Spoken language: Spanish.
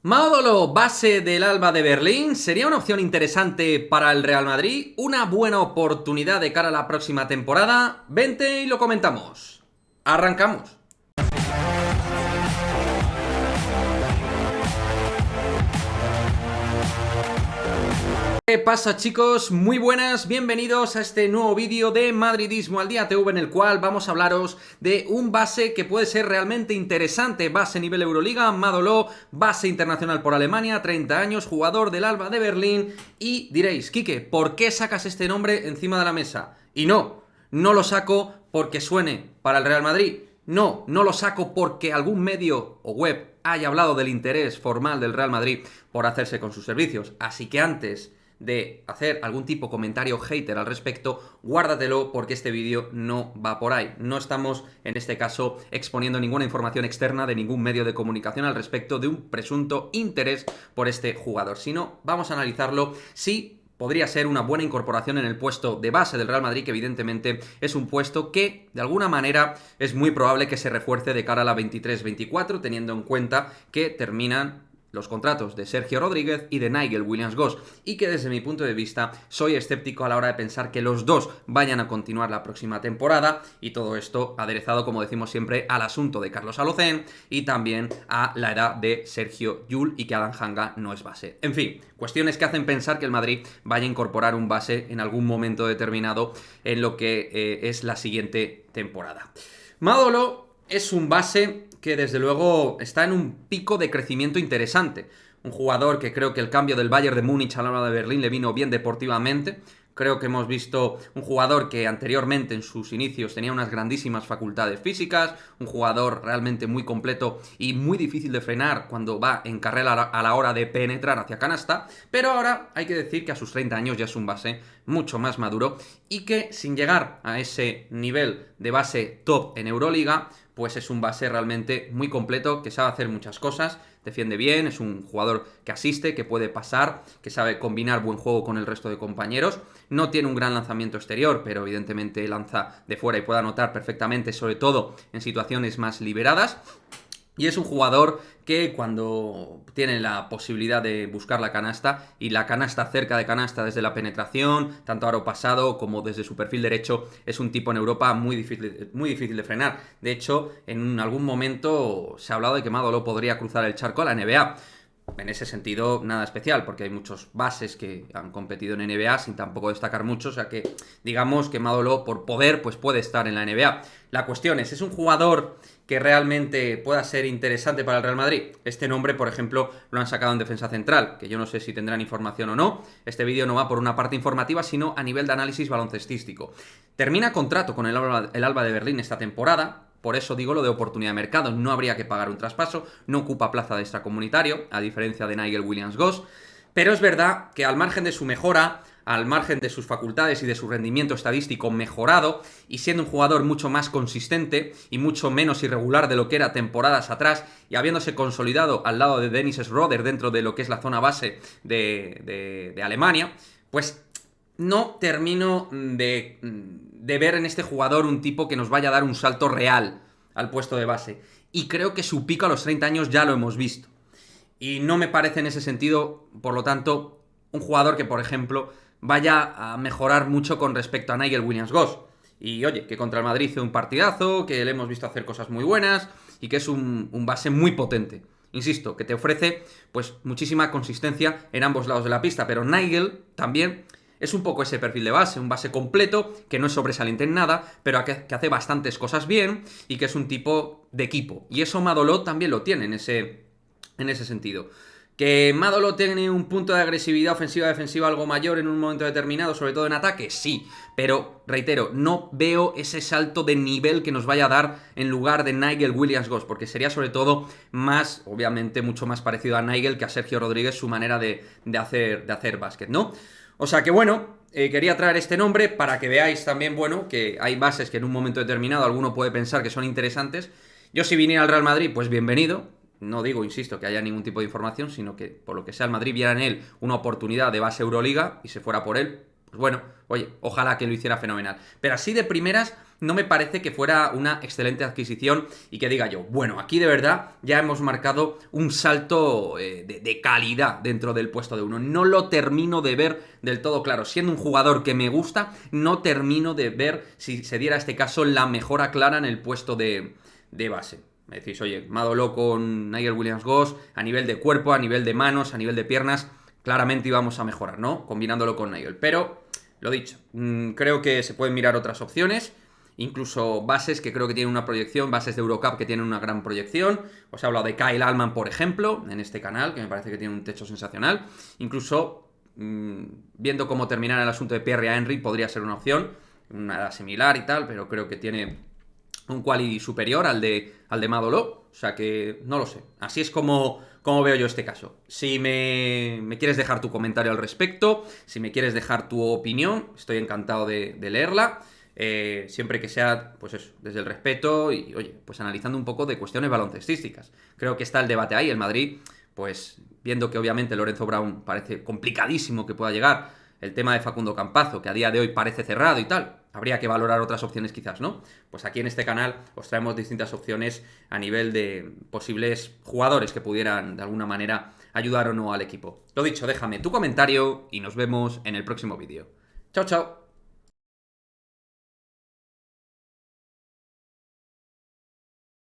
Maudolo, base del Alba de Berlín, ¿sería una opción interesante para el Real Madrid? ¿Una buena oportunidad de cara a la próxima temporada? Vente y lo comentamos. Arrancamos. ¿Qué pasa, chicos? Muy buenas, bienvenidos a este nuevo vídeo de Madridismo al Día TV, en el cual vamos a hablaros de un base que puede ser realmente interesante. Base nivel Euroliga, Maudolo, base internacional por Alemania, 30 años, jugador del Alba de Berlín. Y diréis, Quique, ¿por qué sacas este nombre encima de la mesa? Y no lo saco porque suene para el Real Madrid. No lo saco porque algún medio o web haya hablado del interés formal del Real Madrid por hacerse con sus servicios. Así que antes de hacer algún tipo de comentario hater al respecto, guárdatelo porque este vídeo no va por ahí. No estamos, en este caso, exponiendo ninguna información externa de ningún medio de comunicación al respecto de un presunto interés por este jugador, sino vamos a analizarlo si podría ser una buena incorporación en el puesto de base del Real Madrid, que evidentemente es un puesto que, de alguna manera, es muy probable que se refuerce de cara a la 23-24, teniendo en cuenta que terminan los contratos de Sergio Rodríguez y de Nigel Williams-Goss, y que desde mi punto de vista soy escéptico a la hora de pensar que los dos vayan a continuar la próxima temporada, y todo esto aderezado, como decimos siempre, al asunto de Carlos Alocen y también a la edad de Sergio Llull y que Adam Hanga no es base. En fin, cuestiones que hacen pensar que el Madrid vaya a incorporar un base en algún momento determinado en lo que es la siguiente temporada. Maudolo es un base que desde luego está en un pico de crecimiento interesante. Un jugador que creo que el cambio del Bayern de Múnich al Alba de Berlín le vino bien deportivamente. Creo que hemos visto un jugador que anteriormente en sus inicios tenía unas grandísimas facultades físicas, un jugador realmente muy completo y muy difícil de frenar cuando va en carrera a la hora de penetrar hacia canasta, pero ahora hay que decir que a sus 30 años ya es un base mucho más maduro y que sin llegar a ese nivel de base top en Euroliga, pues es un base realmente muy completo, que sabe hacer muchas cosas, defiende bien, es un jugador que asiste, que puede pasar, que sabe combinar buen juego con el resto de compañeros. No tiene un gran lanzamiento exterior, pero evidentemente lanza de fuera y puede anotar perfectamente, sobre todo en situaciones más liberadas. Y es un jugador que cuando tiene la posibilidad de buscar la canasta y la canasta cerca de canasta desde la penetración, tanto aro pasado como desde su perfil derecho, es un tipo en Europa muy difícil de frenar. De hecho, en algún momento se ha hablado de que Maudolo podría cruzar el charco a la NBA. En ese sentido, nada especial, porque hay muchos bases que han competido en NBA sin tampoco destacar mucho, o sea que digamos que Maudolo por poder pues puede estar en la NBA. La cuestión ¿es un jugador que realmente pueda ser interesante para el Real Madrid? Este nombre, por ejemplo, lo han sacado en defensa central, que yo no sé si tendrán información o no. Este vídeo no va por una parte informativa, sino a nivel de análisis baloncestístico. Termina contrato con el Alba de Berlín esta temporada. Por eso digo lo de oportunidad de mercado, no habría que pagar un traspaso, no ocupa plaza de extracomunitario, a diferencia de Nigel Williams-Goss, pero es verdad que al margen de su mejora, al margen de sus facultades y de su rendimiento estadístico mejorado, y siendo un jugador mucho más consistente y mucho menos irregular de lo que era temporadas atrás, y habiéndose consolidado al lado de Dennis Schroeder dentro de lo que es la zona base de Alemania, pues no termino de ver en este jugador un tipo que nos vaya a dar un salto real al puesto de base. Y creo que su pico a los 30 años ya lo hemos visto. Y no me parece en ese sentido, por lo tanto, un jugador que, por ejemplo, vaya a mejorar mucho con respecto a Nigel Williams-Goss. Y oye, que contra el Madrid hizo un partidazo, que le hemos visto hacer cosas muy buenas y que es un base muy potente. Insisto, que te ofrece pues muchísima consistencia en ambos lados de la pista, pero Nigel también es un poco ese perfil de base, un base completo, que no es sobresaliente en nada, pero que hace bastantes cosas bien y que es un tipo de equipo. Y eso Maudolo también lo tiene en ese sentido. ¿Que Maudolo tiene un punto de agresividad ofensiva-defensiva algo mayor en un momento determinado, sobre todo en ataque? Sí, pero reitero, no veo ese salto de nivel que nos vaya a dar en lugar de Nigel Williams-Goss, porque sería sobre todo más, obviamente, mucho más parecido a Nigel que a Sergio Rodríguez su manera de hacer básquet, ¿no? O sea que bueno, quería traer este nombre para que veáis también, bueno, que hay bases que en un momento determinado alguno puede pensar que son interesantes. Yo si viniera al Real Madrid, pues bienvenido. No digo, insisto, que haya ningún tipo de información, sino que por lo que sea el Madrid viera en él una oportunidad de base Euroliga y se fuera por él, Pues bueno, oye, ojalá que lo hiciera fenomenal. Pero así de primeras no me parece que fuera una excelente adquisición y que diga yo, bueno, aquí de verdad ya hemos marcado un salto de calidad dentro del puesto de uno. No lo termino de ver del todo claro. Siendo un jugador que me gusta, no termino de ver si se diera este caso la mejora clara en el puesto de base. Me decís, oye, Madolo con Nigel Williams-Goss, a nivel de cuerpo, a nivel de manos, a nivel de piernas, claramente íbamos a mejorar, ¿no? Combinándolo con Nigel. Pero, lo dicho, creo que se pueden mirar otras opciones. Incluso bases que creo que tienen una proyección, bases de Eurocup que tienen una gran proyección. Os he hablado de Kyle Allman, por ejemplo, en este canal, que me parece que tiene un techo sensacional. Incluso, viendo cómo terminar el asunto de Pierre Henry, podría ser una opción. Una edad similar y tal, pero creo que tiene un quali superior al de Madolo. O sea que no lo sé. Así es como veo yo este caso. Si me quieres dejar tu comentario al respecto, si me quieres dejar tu opinión, estoy encantado de leerla. Siempre que sea, pues eso, desde el respeto y, oye, pues analizando un poco de cuestiones baloncestísticas. Creo que está el debate ahí. El Madrid, pues viendo que obviamente Lorenzo Brown parece complicadísimo que pueda llegar, el tema de Facundo Campazo, que a día de hoy parece cerrado y tal, habría que valorar otras opciones quizás, ¿no? Pues aquí en este canal os traemos distintas opciones a nivel de posibles jugadores que pudieran de alguna manera ayudar o no al equipo. Lo dicho, déjame tu comentario y nos vemos en el próximo vídeo. Chao, chao.